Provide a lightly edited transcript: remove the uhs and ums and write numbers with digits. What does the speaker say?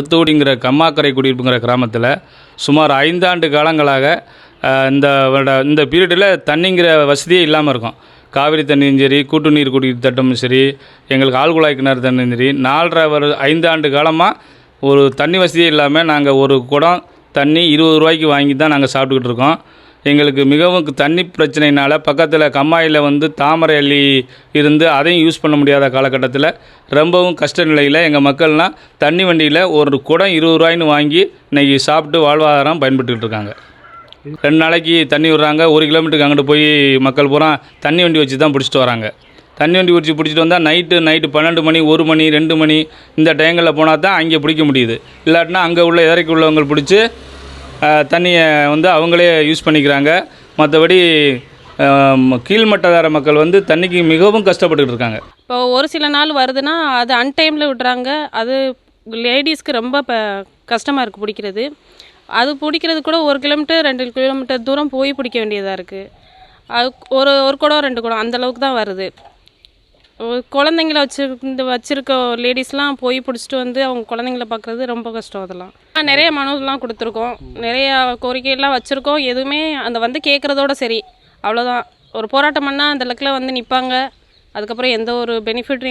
தூடிங்கிற கம்மாக்கரை குடியிருப்புங்கிற கிராமத்தில் சுமார் 5 ஆண்டு காலங்களாக இந்த பீரியடில் தண்ணிங்கிற வசதியே இல்லாமல் இருக்கும். காவிரி தண்ணியும் சரி, கூட்டு நீர் குடிநீர் திட்டமும் சரி, எங்களுக்கு ஆழ்குழாய் கிணறு தண்ணியும் சரி, 5 ஆண்டு காலமாக ஒரு தண்ணி வசதியே இல்லாமல் நாங்கள் ஒரு குடம் தண்ணி 20 ரூபாய்க்கு வாங்கி தான் நாங்கள் சாப்பிட்டுக்கிட்டு இருக்கோம். எங்களுக்கு மிகவும் தண்ணி பிரச்சனையினால் பக்கத்தில் கம்மாயில் தாமரை அள்ளி இருந்து அதையும் யூஸ் பண்ண முடியாத காலகட்டத்தில் ரொம்பவும் கஷ்ட நிலையில் எங்கள் மக்கள்லாம் தண்ணி வண்டியில் ஒரு குடம் 20 ரூபாய்ன்னு வாங்கி இன்றைக்கி சாப்பிட்டு வாழ்வாதாரம் பயன்பட்டுக்கிட்டு இருக்காங்க. 2 நாளைக்கு தண்ணி விடுறாங்க. 1 கிலோமீட்டருக்கு அங்கிட்டு போய் மக்கள் பூரா தண்ணி வண்டி வச்சு தான் பிடிச்சிட்டு வராங்க. தண்ணி வண்டி பிடிச்சிட்டு வந்தால் நைட்டு 12 மணி, 1 மணி, 2 மணி இந்த டைங்களில் போனால் தான் அங்கே பிடிக்க முடியுது. இல்லாட்டினா அங்கே உள்ள இறக்கி உள்ளவங்க பிடிச்சி தண்ணியை அவங்களே யூஸ் பண்ணிக்கிறாங்க. மற்றபடி கீழ்மட்டதார மக்கள் தண்ணிக்கு மிகவும் கஷ்டப்பட்டுக்கிட்டு இருக்காங்க. இப்போ ஒரு சில நாள் வருதுன்னா அது அன்டைமில் விடுறாங்க. அது லேடிஸ்க்கு ரொம்ப கஷ்டமாக இருக்குது பிடிக்கிறது. அது பிடிக்கிறது கூட 1 கிலோமீட்டர் 2 கிலோமீட்டர் தூரம் போய் பிடிக்க வேண்டியதாக இருக்குது. அது ஒரு குடம் 2 குடம் அந்தளவுக்கு தான் வருது. குழந்தைங்கள வச்சுருக்க லேடிஸ்லாம் போய் பிடிச்சிட்டு அவங்க குழந்தைங்கள பார்க்குறது ரொம்ப கஷ்டம். அதெல்லாம் நிறைய மனுலாம் கொடுத்துருக்கோம், நிறையா கோரிக்கையெல்லாம் வச்சுருக்கோம். எதுவுமே அந்த கேட்குறதோட சரி, அவ்வளோதான். ஒரு போராட்டம் பண்ணால் அந்த லக்கில் நிற்பாங்க. அதுக்கப்புறம் எந்த ஒரு பெனிஃபிட்டும்